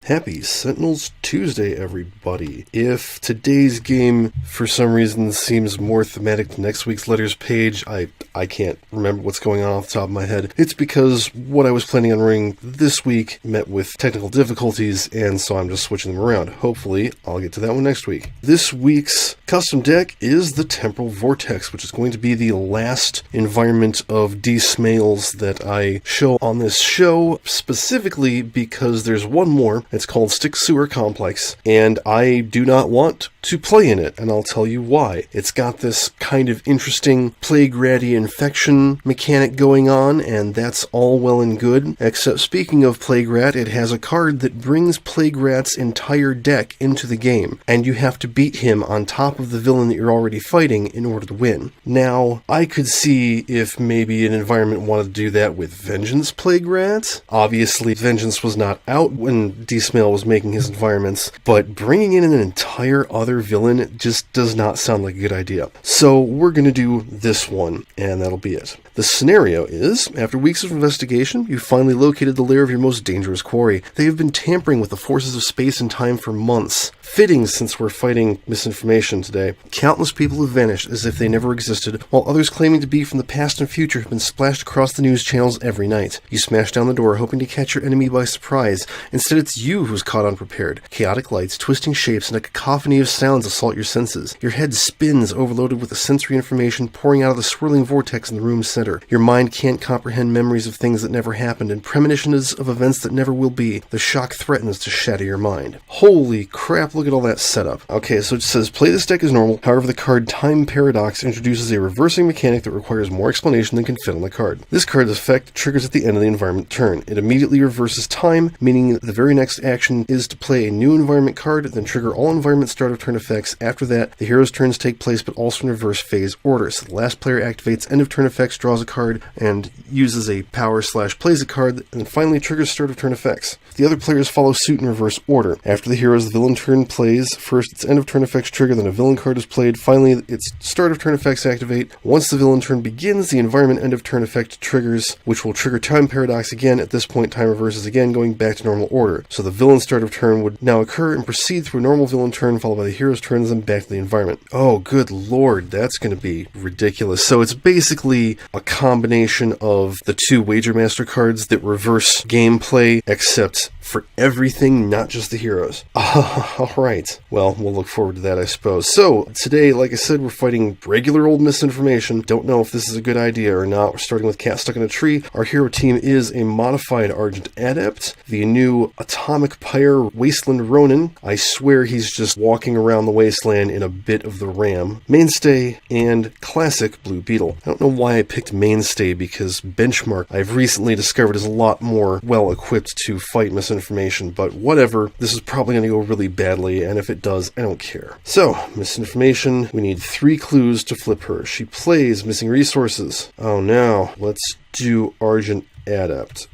Happy Sentinels Tuesday, everybody. If today's game, for some reason, seems more thematic to next week's letters page, I can't remember what's going on off the top of my head. It's because what I was planning on running this week met with technical difficulties, and so I'm just switching them around. Hopefully, I'll get to that one next week. This week's custom deck is the Temporal Vortex, which is going to be the last environment of Sentinels that I show on this show, specifically because there's one more. It's called Stick Sewer Complex, and I do not want to play in it, and I'll tell you why. It's got this kind of interesting plague ratty infection mechanic going on, and that's all well and good, except speaking of plague rat, it has a card that brings plague rat's entire deck into the game, and you have to beat him on top of the villain that you're already fighting in order to win. Now, I could see if maybe an environment wanted to do that with Vengeance Plague Rat. Obviously, Vengeance was not out when Smale was making his environments, but bringing in an entire other villain just does not sound like a good idea. So we're going to do this one, and that'll be it. The scenario is, after weeks of investigation, you finally located the lair of your most dangerous quarry. They have been tampering with the forces of space and time for months. Fitting since we're fighting misinformation today. Countless people have vanished as if they never existed, while others claiming to be from the past and future have been splashed across the news channels every night. You smash down the door hoping to catch your enemy by surprise. Instead, it's you who's caught unprepared. Chaotic lights, twisting shapes, and a cacophony of sounds assault your senses. Your head spins, overloaded with the sensory information pouring out of the swirling vortex in the room's center. Your mind can't comprehend memories of things that never happened and premonitions of events that never will be. The shock threatens to shatter your mind. Holy crap, look at all that setup. Okay, so it says, play this deck as normal. However, the card Time Paradox introduces a reversing mechanic that requires more explanation than can fit on the card. This card's effect triggers at the end of the environment turn. It immediately reverses time, meaning the very next action is to play a new environment card, then trigger all environment start of turn effects. After that, the hero's turns take place, but also in reverse phase order. So the last player activates end of turn effects, draws a card, and uses a power/plays a card, and then finally triggers start of turn effects. The other players follow suit in reverse order. After the hero's villain turn plays, first its end of turn effects trigger, then a villain card is played, finally its start of turn effects activate. Once the villain turn begins, the environment end of turn effect triggers, which will trigger Time Paradox again. At this point, time reverses again, going back to normal order. So the villain start of turn would now occur and proceed through a normal villain turn, followed by the hero's turn, and then back to the environment. Oh, good lord, that's going to be ridiculous. So it's basically a combination of the two Wager Master cards that reverse gameplay, except for everything, not just the heroes. Alright. Well, we'll look forward to that, I suppose. So, today, like I said, we're fighting regular old misinformation. Don't know if this is a good idea or not. We're starting with Cat Stuck in a Tree. Our hero team is a modified Argent Adept, the new Atomic Pyre Wasteland Ronin. I swear he's just walking around the wasteland in a bit of the Ram. Mainstay, and Classic Blue Beetle. I don't know why I picked Mainstay, because Benchmark, I've recently discovered, is a lot more well-equipped to fight misinformation, but whatever. This is probably going to go really badly, and if it does, I don't care. So, misinformation, we need 3 clues to flip her. She plays missing resources. Oh no, let's do Argent Adept.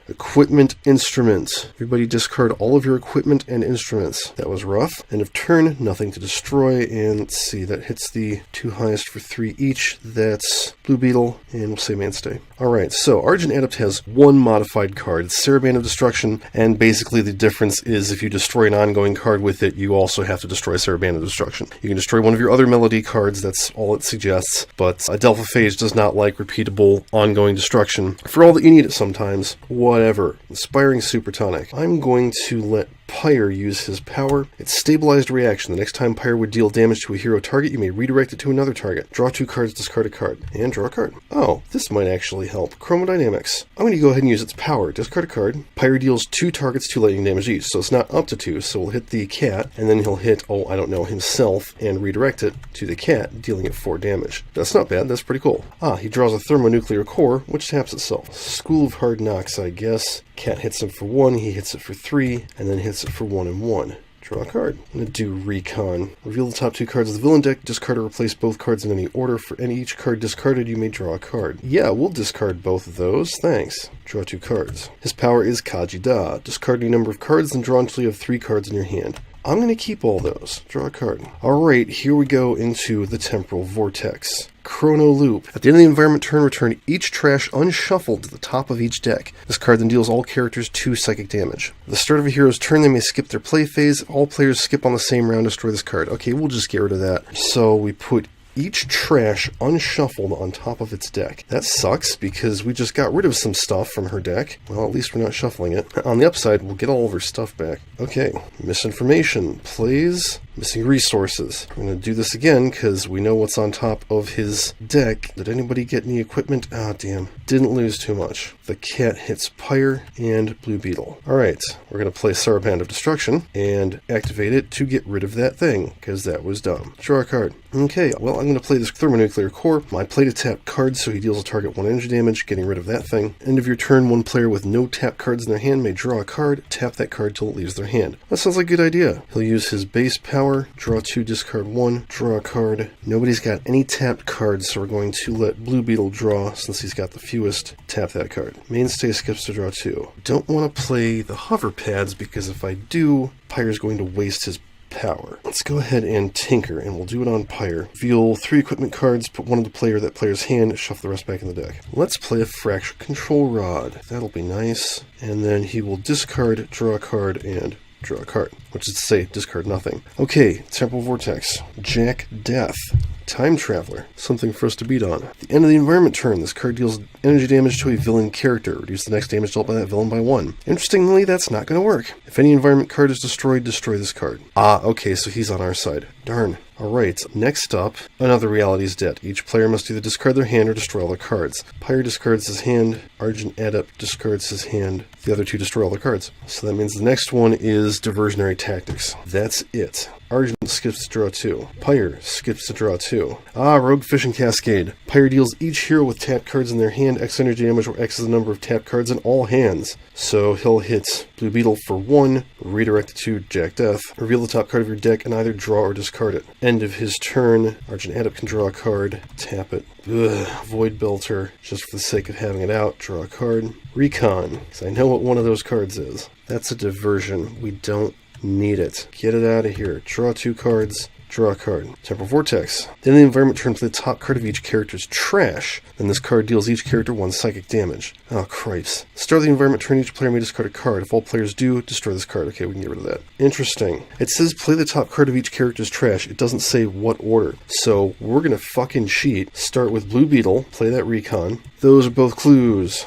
Equipment instrument. Everybody discard all of your equipment and instruments. That was rough. End of turn, nothing to destroy, and let's see, that hits the 2 highest for 3 each. That's Blue Beetle, and we'll say Mainstay. Alright, so Argent Adept has 1 modified card, it's Saraband of Destruction, and basically the difference is if you destroy an ongoing card with it, you also have to destroy Saraband of Destruction. You can destroy one of your other melody cards, that's all it suggests, but Adelphophage does not like repeatable, ongoing destruction. For all that you need it sometimes. Whatever. Inspiring Supertonic. I'm going to let Pyre use his power. It's stabilized reaction. The next time Pyre would deal damage to a hero target, you may redirect it to another target. Draw 2 cards, discard a card. And draw a card. Oh, this might actually help. Chromodynamics. I'm going to go ahead and use its power. Discard a card. Pyre deals 2 targets 2 lightning damage each, so it's not up to 2, so we'll hit the cat, and then he'll hit, himself, and redirect it to the cat, dealing it 4 damage. That's not bad, that's pretty cool. He draws a thermonuclear core, which taps itself. School of Hard Knocks, I guess. Cat hits him for 1, he hits it for 3, and then hits it for 1 and 1. Draw a card. I'm going to do Recon. Reveal the top 2 cards of the villain deck, discard or replace both cards in any order. For each card discarded, you may draw a card. Yeah, we'll discard both of those, thanks. Draw 2 cards. His power is Kajida. Discard any number of cards and draw until you have 3 cards in your hand. I'm going to keep all those. Draw a card. Alright, here we go into the Temporal Vortex. Chrono Loop. At the end of the environment turn, return each trash unshuffled to the top of each deck. This card then deals all characters 2 psychic damage. At the start of a hero's turn, they may skip their play phase. If all players skip on the same round, destroy this card. Okay, we'll just get rid of that. So we put each trash unshuffled on top of its deck. That sucks because we just got rid of some stuff from her deck. Well, at least we're not shuffling it. On the upside, we'll get all of her stuff back. Okay, misinformation. Plays missing resources. We're going to do this again because we know what's on top of his deck. Did anybody get any equipment? Ah, damn. Didn't lose too much. The cat hits Pyre and Blue Beetle. Alright, we're going to play Saraband of Destruction and activate it to get rid of that thing because that was dumb. Draw a card. Okay, well, I'm going to play this Thermonuclear Core. I play to tap cards so he deals a target 1 energy damage, getting rid of that thing. End of your turn, one player with no tap cards in their hand may draw a card, tap that card till it leaves their hand. That sounds like a good idea. He'll use his base power, draw 2, discard 1, draw a card. Nobody's got any tapped cards, so we're going to let Blue Beetle draw since he's got the fewest. Tap that card. Mainstay skips to draw 2. Don't want to play the hover pads because if I do, Pyre's going to waste his power. Let's go ahead and tinker, and we'll do it on Pyre. Reveal 3 equipment cards, put one in the player, that player's hand, shuffle the rest back in the deck. Let's play a Fracture Control Rod. That'll be nice. And then he will discard, draw a card, and draw a card. Which is to say, discard nothing. Okay, Temporal Vortex. Jack Death. Time Traveler. Something for us to beat on. At the end of the environment turn, this card deals energy damage to a villain character. Reduce the next damage dealt by that villain by 1. Interestingly, that's not going to work. If any environment card is destroyed, destroy this card. Ah, okay, so he's on our side. Darn. Alright, next up, another Reality's Debt. Each player must either discard their hand or destroy all their cards. Pyre discards his hand, Argent Adept discards his hand, the other 2 destroy all their cards. So that means the next one is Diversionary Tactics. That's it. Argent skips to draw 2. Pyre skips to draw 2. Ah, Rogue Fishing Cascade. Pyre deals each hero with tapped cards in their hand X energy damage, where X is the number of tapped cards in all hands. So he'll hit Blue Beetle for 1, redirect it to Jack Death, reveal the top card of your deck, and either draw or discard it. End of his turn, Argent Adept can draw a card, tap it. Void Belter, just for the sake of having it out, draw a card. Recon, because I know what one of those cards is. That's a diversion. We don't need it. Get it out of here. Draw 2 cards. Draw a card. Temporal Vortex. Then the environment turn to the top card of each character's trash. Then this card deals each character 1 psychic damage. Oh, cripes. Start of the environment turn, each player may discard a card. If all players do, destroy this card. Okay, we can get rid of that. Interesting. It says play the top card of each character's trash. It doesn't say what order. So we're going to fucking cheat. Start with Blue Beetle. Play that Recon. Those are both clues.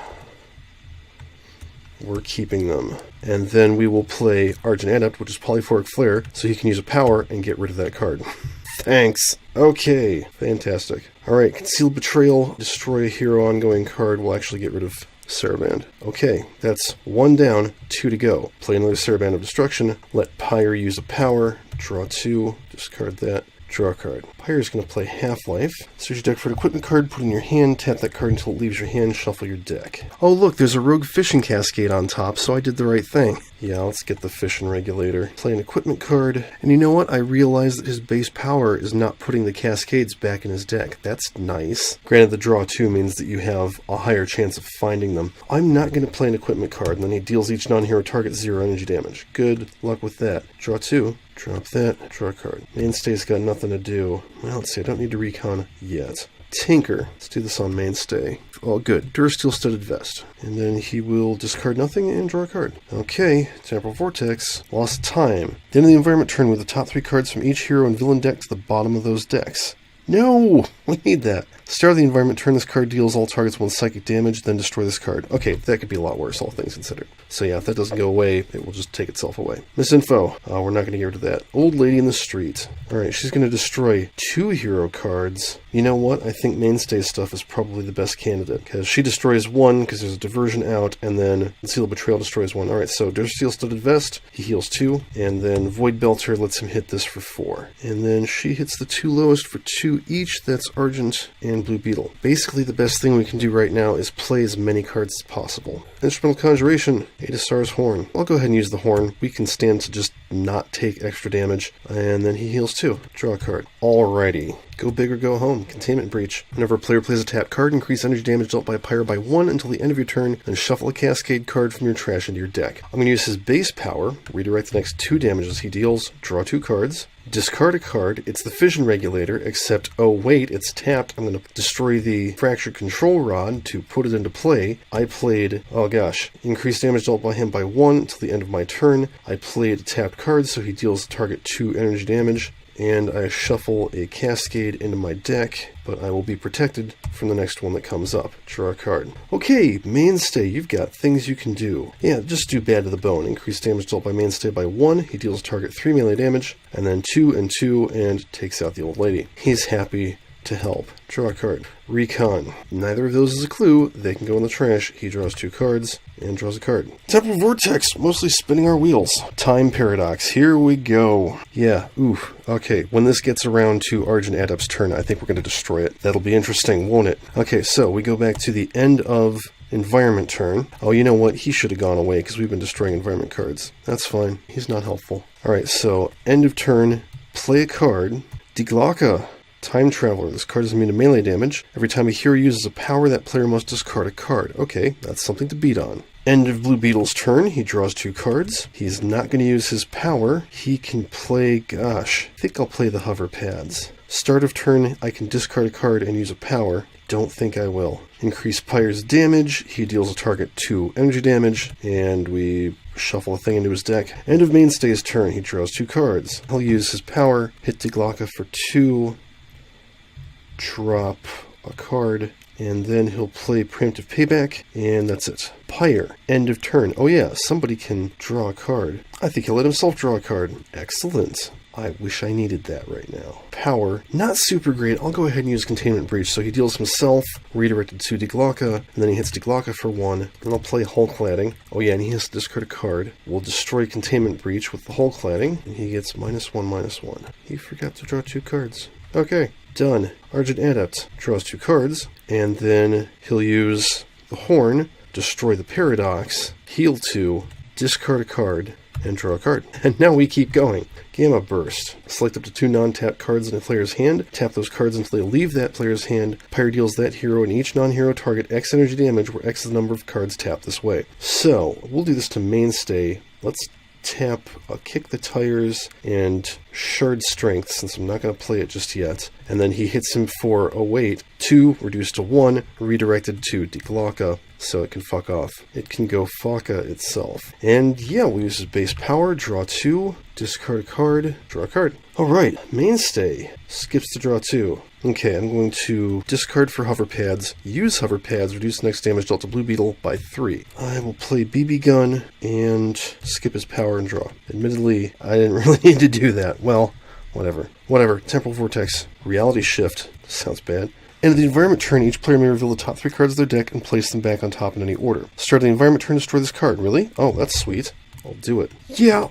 We're keeping them. And then we will play Argent Adept, which is Polyphoric Flare, so he can use a power and get rid of that card. Thanks. Okay, fantastic. Alright, Concealed Betrayal, destroy a hero ongoing card, will actually get rid of Saraband. Okay, that's 1 down, 2 to go. Play another Saraband of Destruction, let Pyre use a power, draw 2, discard that. Draw a card. Pyre's going to play Half-Life. Search your deck for an equipment card, put it in your hand, tap that card until it leaves your hand, shuffle your deck. Oh look, there's a Rogue Fishing Cascade on top, so I did the right thing. Yeah, let's get the Fishing Regulator. Play an equipment card, and you know what? I realized that his base power is not putting the Cascades back in his deck. That's nice. Granted, the draw 2 means that you have a higher chance of finding them. I'm not going to play an equipment card, and then he deals each non-hero target 0 energy damage. Good luck with that. Draw 2. Drop that, draw a card. Mainstay's got nothing to do. Well, let's see, I don't need to recon yet. Tinker. Let's do this on Mainstay. Oh, good. Durasteel Studded Vest. And then he will discard nothing and draw a card. Okay, Temporal Vortex. Lost time. The end of the environment turn with the top 3 cards from each hero and villain deck to the bottom of those decks. No! We need that. Start of the environment turn, this card deals all targets 1 psychic damage, then destroy this card. Okay, that could be a lot worse, all things considered. So yeah, if that doesn't go away, it will just take itself away. Misinfo. We're not going to get rid of that. Old Lady in the Street. Alright, she's going to destroy 2 hero cards. You know what? I think Mainstay stuff is probably the best candidate, because she destroys 1, because there's a diversion out, and then Concealed Betrayal destroys 1. Alright, so Durasteel Studded Vest, he heals 2, and then Void Belter lets him hit this for 4. And then she hits the 2 lowest for 2 each, that's Argent and Blue Beetle. Basically, the best thing we can do right now is play as many cards as possible. Instrumental Conjuration, Adastar's Horn. I'll go ahead and use the Horn. We can stand to just not take extra damage. And then he heals 2. Draw a card. Alrighty. Go big or go home. Containment Breach. Whenever a player plays a tap card, increase energy damage dealt by a pyre by 1 until the end of your turn, then shuffle a cascade card from your trash into your deck. I'm going to use his base power, redirect the next 2 damages he deals, draw 2 cards, discard a card. It's the fission regulator, except, oh wait, it's tapped. I'm going to destroy the fractured control rod to put it into play. I played, oh gosh, increase damage dealt by him by 1 until the end of my turn. I played a tapped card, so he deals the target 2 energy damage. And I shuffle a cascade into my deck, but I will be protected from the next one that comes up. Draw a card. Okay, Mainstay, you've got things you can do. Yeah, just do bad to the bone. Increase damage dealt by Mainstay by 1. He deals target 3 melee damage, and then 2 and 2, and takes out the old lady. He's happy to help. Draw a card. Recon. Neither of those is a clue. They can go in the trash. He draws 2 cards and draws a card. Temporal Vortex, mostly spinning our wheels. Time Paradox. Here we go. Yeah, oof. Okay, when this gets around to Argent Adept's turn, I think we're going to destroy it. That'll be interesting, won't it? Okay, so we go back to the end of environment turn. Oh, you know what? He should have gone away because we've been destroying environment cards. That's fine. He's not helpful. Alright, so end of turn. Play a card. Diglocka. Time Traveler. This card is immune to melee damage. Every time a hero uses a power, that player must discard a card. Okay, that's something to beat on. End of Blue Beetle's turn. He draws 2 cards. He's not going to use his power. He can play, gosh, I think I'll play the hover pads. Start of turn, I can discard a card and use a power. Don't think I will. Increase Pyre's damage. He deals a target 2 energy damage, and we shuffle a thing into his deck. End of Mainstay's turn. He draws 2 cards. He'll use his power, hit Diglocka for 2, drop a card, and then he'll play Preemptive Payback, and that's it. Pyre. End of turn. Oh yeah, somebody can draw a card. I think he'll let himself draw a card. Excellent. I wish I needed that right now. Power. Not super great. I'll go ahead and use Containment Breach. So he deals himself, redirected to Diglocka, and then he hits Diglocka for 1. And I'll play Hull Cladding. Oh yeah, and he has to discard a card. We'll destroy Containment Breach with the Hull Cladding, and he gets -1/-1. He forgot to draw 2 cards. Okay, done. Argent Adept draws 2 cards, and then he'll use the Horn, destroy the Paradox, heal 2, discard a card, and draw a card. And now we keep going. Gamma Burst. Select up to 2 non-tapped cards in a player's hand. Tap those cards until they leave that player's hand. Pyre deals that hero and each non-hero target X energy damage, where X is the number of cards tapped this way. So, we'll do this to Mainstay. Let's tap Kick the Tires and Shard Strength, since I'm not going to play it just yet. And then he hits him for, oh wait, 2, reduced to 1, redirected to Diglocka, so it can fuck off. It can go Faka itself. And yeah, we'll use his base power, draw 2, discard a card, draw a card. Alright, Mainstay skips to draw 2. Okay, I'm going to discard for hover pads, use hover pads, reduce the next damage dealt to Blue Beetle by 3. I will play BB Gun and skip his power and draw. Admittedly, I didn't really need to do that. Well, whatever. Temporal Vortex. Reality Shift. Sounds bad. End of the environment turn, each player may reveal the top 3 cards of their deck and place them back on top in any order. Start of the environment turn, destroy this card. Really? Oh, that's sweet. I'll do it. Yeah.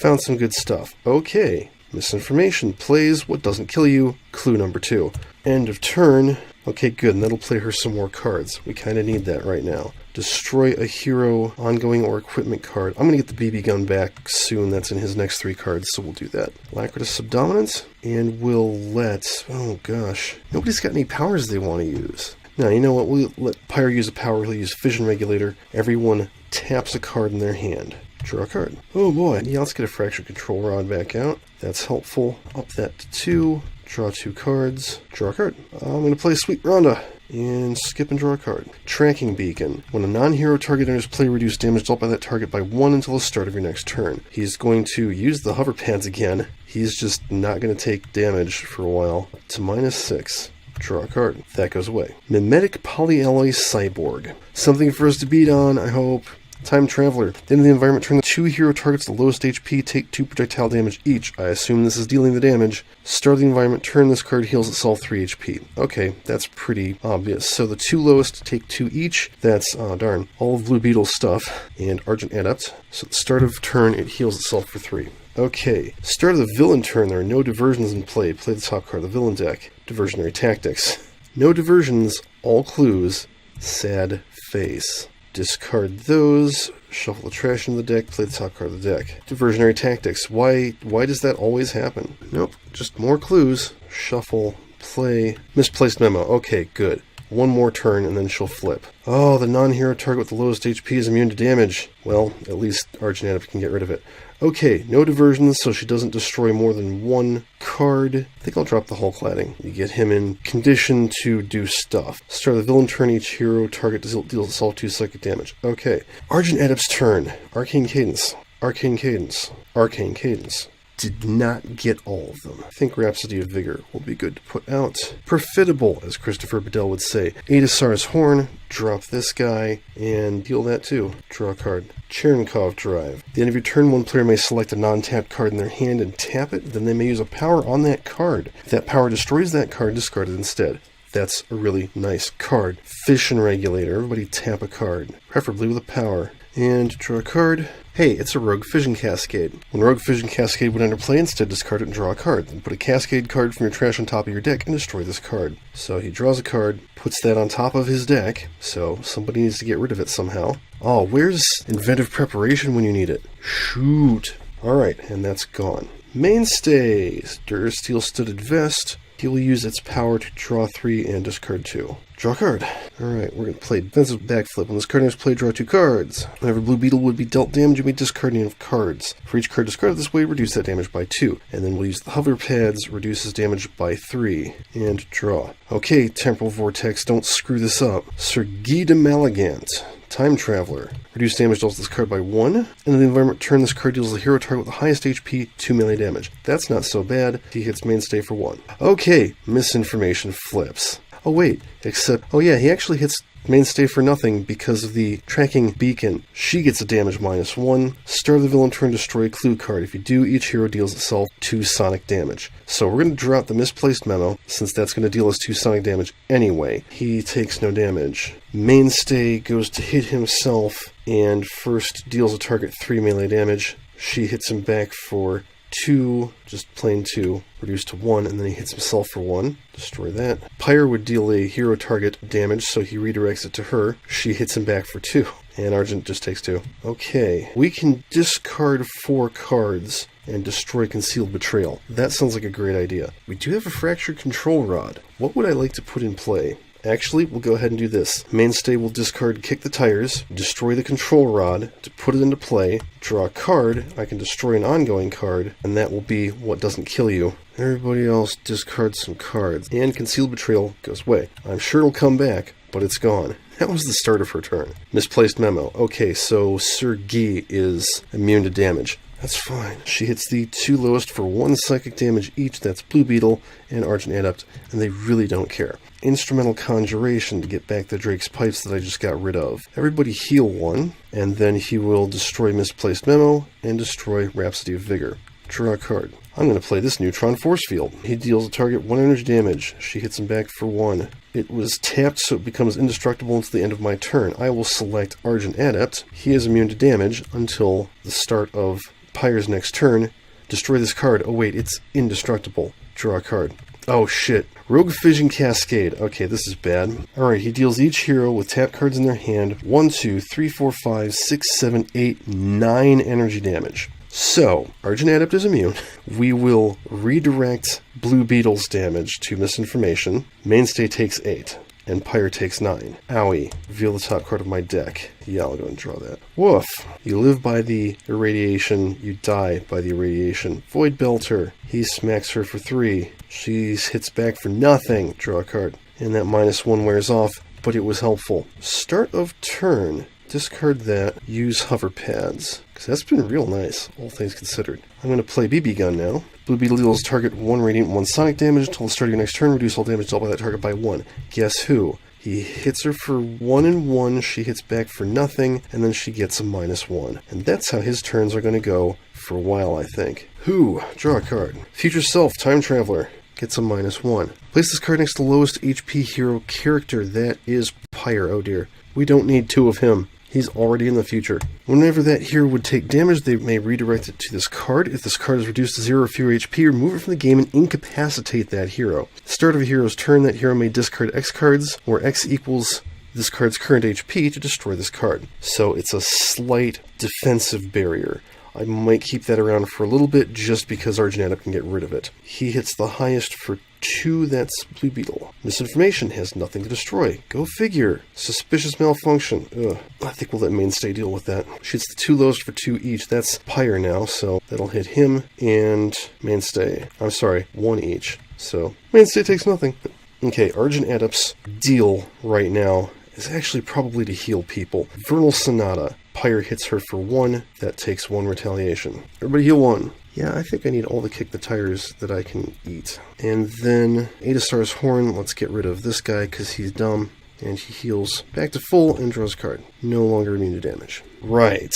Found some good stuff. Okay. Misinformation. Plays what doesn't kill you. Clue number 2. End of turn. Okay, good, and that'll play her some more cards. We kind of need that right now. Destroy a hero, ongoing, or equipment card. I'm going to get the BB gun back soon. That's in his next 3 cards, so we'll do that. Lacritous Subdominance, and we'll let... oh gosh. Nobody's got any powers they want to use. Now, you know what? We'll let Pyre use a power. He'll use Fission Regulator. Everyone taps a card in their hand. Draw a card. Oh boy. Yeah, let's get a Fractured Control Rod back out. That's helpful. Up that to 2. Draw 2 cards. Draw a card. I'm going to play Sweet Rhonda. And skip and draw a card. Tracking Beacon. When a non-hero target enters play, reduce damage dealt by that target by 1 until the start of your next turn. He's going to use the hover pads again. He's just not going to take damage for a while. To -6. Draw a card. That goes away. Mimetic Polyalloy Cyborg. Something for us to beat on, I hope. Time Traveler. At the end of the environment turn, the 2 hero targets the lowest HP take 2 projectile damage each. I assume this is dealing the damage. Start of the environment turn, this card heals itself 3 HP. Okay, that's pretty obvious. So the 2 lowest take 2 each. That's, darn, all of Blue Beetle's stuff. And Argent Adept. So at the start of turn, it heals itself for 3. Okay, start of the villain turn, there are no diversions in play. Play the top card of the villain deck. Diversionary Tactics. No diversions, all clues. Sad face. discard those, shuffle the trash into the deck, play the top card of the deck. Diversionary tactics. Why does that always happen? Nope, just more clues. Shuffle, play, misplaced memo. Okay, good. One more turn and then she'll flip. Oh, the non-hero target with the lowest HP is immune to damage. Well, at least Argent Adept can get rid of it. Okay, no diversions, so she doesn't destroy more than one card. I think I'll drop the Hull Cladding. You get him in condition to do stuff. Start of the villain turn, each hero target deals itself 2 psychic damage. Okay, Argent Adept's turn. Arcane Cadence. Arcane Cadence. Arcane Cadence. Did not get all of them. I think Rhapsody of Vigor will be good to put out. Profitable, as Christopher Bedell would say. Adasar's Horn, drop this guy, and deal that too. Draw a card. Cherenkov Drive. At the end of your turn, one player may select a non-tapped card in their hand and tap it, then they may use a power on that card. If that power destroys that card, discard it instead. That's a really nice card. Fission Regulator. Everybody tap a card, preferably with a power. And draw a card. Hey, it's a Rogue Fission Cascade. When Rogue Fission Cascade would enter play, instead discard it and draw a card. Then put a Cascade card from your trash on top of your deck and destroy this card. So he draws a card, puts that on top of his deck, so somebody needs to get rid of it somehow. Oh, where's Inventive Preparation when you need it? Shoot. Alright, and that's gone. Mainstays. Durasteel Studded Vest. He will use its power to draw 3 and discard 2. Draw a card. Alright, we're going to play Defensive Backflip. When this card enters play, draw 2 cards. Whenever Blue Beetle would be dealt damage, you may discard any of cards. For each card discarded this way, reduce that damage by 2. And then we'll use the hover pads, reduces damage by 3. And draw. Okay, Temporal Vortex, don't screw this up. Sir Guy de Malagant. Time Traveler. Reduce damage deals this card by 1. And in the environment turn, this card deals the hero target with the highest HP 2 melee damage. That's not so bad. He hits Mainstay for 1. Okay, Misinformation flips. Oh wait, except, oh yeah, he actually hits Mainstay for nothing because of the tracking beacon. She gets a damage -1. Start of the villain turn, destroy a clue card. If you do, each hero deals itself 2 sonic damage. So we're going to drop the misplaced memo, since that's going to deal us 2 sonic damage anyway. He takes no damage. Mainstay goes to hit himself, and first deals a target 3 melee damage. She hits him back for 2, just plain 2, reduced to 1, and then he hits himself for 1. Destroy that. Pyre would deal a hero target damage, so he redirects it to her. She hits him back for 2, and Argent just takes 2. Okay, we can discard 4 cards and destroy Concealed Betrayal. That sounds like a great idea. We do have a Fractured Control Rod. What would I like to put in play? Actually, we'll go ahead and do this. Mainstay will discard Kick the Tires, destroy the Control Rod to put it into play, draw a card. I can destroy an ongoing card, and that will be what doesn't kill you. Everybody else discards some cards, and Concealed Betrayal goes away. I'm sure it'll come back, but it's gone. That was the start of her turn. Misplaced memo. Okay, so Sir Guy is immune to damage. That's fine. She hits the 2 lowest for 1 psychic damage each. That's Blue Beetle and Argent Adept, and they really don't care. Instrumental Conjuration to get back the Drake's Pipes that I just got rid of. Everybody heal 1, and then he will destroy Misplaced Memo and destroy Rhapsody of Vigor. Draw a card. I'm going to play this Neutron Force Field. He deals a target 1 energy damage. She hits him back for 1. It was tapped, so it becomes indestructible until the end of my turn. I will select Argent Adept. He is immune to damage until the start of Pyre's next turn. Destroy this card. Oh wait, it's indestructible. Draw a card. Oh shit. Rogue Fission Cascade. Okay, this is bad. Alright, he deals each hero with tap cards in their hand 1, 2, 3, 4, 5, 6, 7, 8, 9 energy damage. So, Argent Adept is immune. We will redirect Blue Beetle's damage to Misinformation. Mainstay takes 8. And Pyre takes 9. Owie. Reveal the top card of my deck. Yeah, I'll go and draw that. Woof. You live by the irradiation. You die by the irradiation. Void Belter. He smacks her for 3. She hits back for nothing. Draw a card. And that -1 wears off, but it was helpful. Start of turn. Discard that. Use hover pads. Because that's been real nice, all things considered. I'm going to play BB Gun now. Blue Beetle deals target 1 radiant, 1 sonic damage until the start of your next turn. Reduce all damage dealt by that target by 1. Guess who? He hits her for 1 and 1. She hits back for nothing, and then she gets a -1. And that's how his turns are going to go for a while, I think. Who? Draw a card. Future Self, Time Traveler. Gets a -1. Place this card next to the lowest HP hero character. That is Pyre. Oh dear. We don't need 2 of him. He's already in the future. Whenever that hero would take damage, they may redirect it to this card. If this card is reduced to 0 or fewer HP, remove it from the game and incapacitate that hero. Start of a hero's turn, that hero may discard X cards, where X equals this card's current HP to destroy this card. So it's a slight defensive barrier. I might keep that around for a little bit just because Argent Adept can get rid of it. He hits the highest for 2, that's Blue Beetle. Misinformation has nothing to destroy. Go figure. Suspicious malfunction. Ugh. I think we'll let Mainstay deal with that. She hits the 2 lowest for 2 each. That's Pyre now, so that'll hit him and Mainstay. I'm sorry, 1 each. So Mainstay takes nothing. Okay, Argent Adept's deal right now is actually probably to heal people. Vernal Sonata. Pyre hits her for 1. That takes 1 retaliation. Everybody heal 1. Yeah, I think I need all the kick the tires that I can eat. And then Adastar's Horn. Let's get rid of this guy because he's dumb. And he heals back to full and draws a card. No longer immune to damage. Right.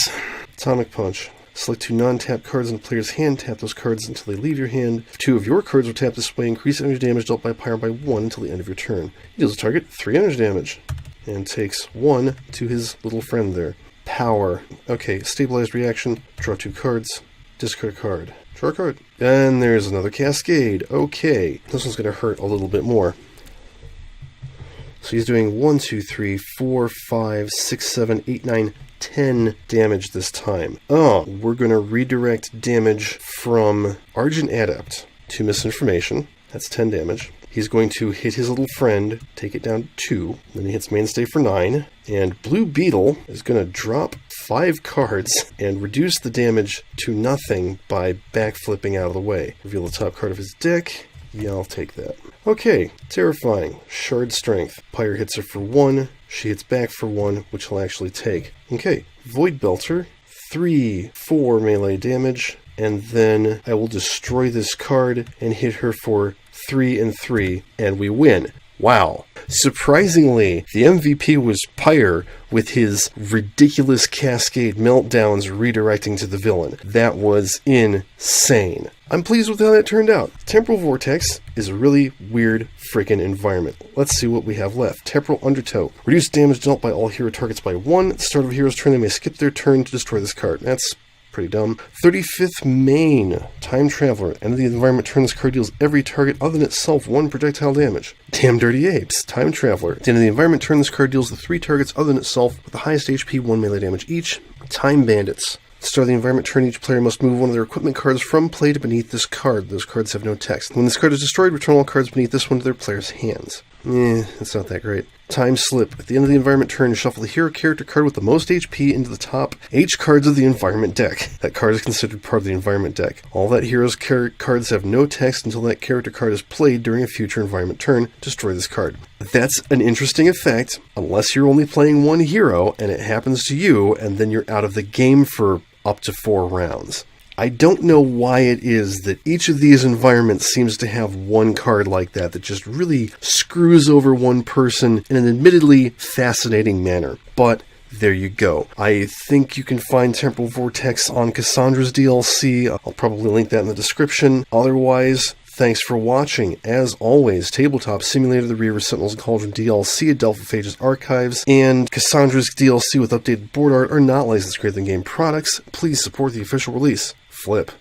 Atomic Punch. Select 2 non-tapped cards in the player's hand. Tap those cards until they leave your hand. If 2 of your cards are tapped this way, increase energy damage dealt by Pyre by 1 until the end of your turn. He deals a target 3 energy damage. And takes 1 to his little friend there. Power. Okay, stabilized reaction. Draw 2 cards. Discard a card. Draw a card. And there's another Cascade. Okay. This one's going to hurt a little bit more. So he's doing 1, 2, 3, 4, 5, 6, 7, 8, 9, 10 damage this time. Oh, we're going to redirect damage from Argent Adept to Misinformation. That's 10 damage. He's going to hit his little friend, take it down to 2. Then he hits Mainstay for 9. And Blue Beetle is going to drop 5 cards and reduce the damage to nothing by backflipping out of the way. Reveal the top card of his deck. Yeah, I'll take that. Okay, Terrifying. Shard Strength. Pyre hits her for 1. She hits back for 1, which he'll actually take. Okay, Void Belter. 3, 4 melee damage. And then I will destroy this card and hit her for 3 and 3, and we win. Wow. Surprisingly, the MVP was Pyre with his ridiculous Cascade meltdowns redirecting to the villain. That was insane. I'm pleased with how that turned out. Temporal Vortex is a really weird freaking environment. Let's see what we have left. Temporal Undertow. Reduce damage dealt by all hero targets by 1. At the start of a hero's turn, they may skip their turn to destroy this card. That's pretty dumb. 35th Main. Time Traveler. End of the environment turn, this card deals every target other than itself 1 projectile damage. Damn Dirty Apes. Time Traveler. At the end of the environment turn, this card deals the 3 targets other than itself with the highest HP 1 melee damage each. Time Bandits. At the start of the environment turn, each player must move one of their equipment cards from play to beneath this card. Those cards have no text. When this card is destroyed, return all cards beneath this one to their player's hands. That's not that great. Time Slip. At the end of the environment turn, shuffle the hero character card with the most HP into the top H cards of the environment deck. That card is considered part of the environment deck. All that hero's cards have no text until that character card is played during a future environment turn. Destroy this card. That's an interesting effect, unless you're only playing one hero and it happens to you, and then you're out of the game for up to 4 rounds. I don't know why it is that each of these environments seems to have one card like that just really screws over one person in an admittedly fascinating manner. But there you go. I think you can find Temporal Vortex on Cassandra's DLC. I'll probably link that in the description. Otherwise, thanks for watching. As always, Tabletop Simulator, the Reaver, Sentinels, and Cauldron DLC, Adelphophage's Archives, and Cassandra's DLC with updated board art are not licensed Greater Than Game products. Please support the official release. Flip.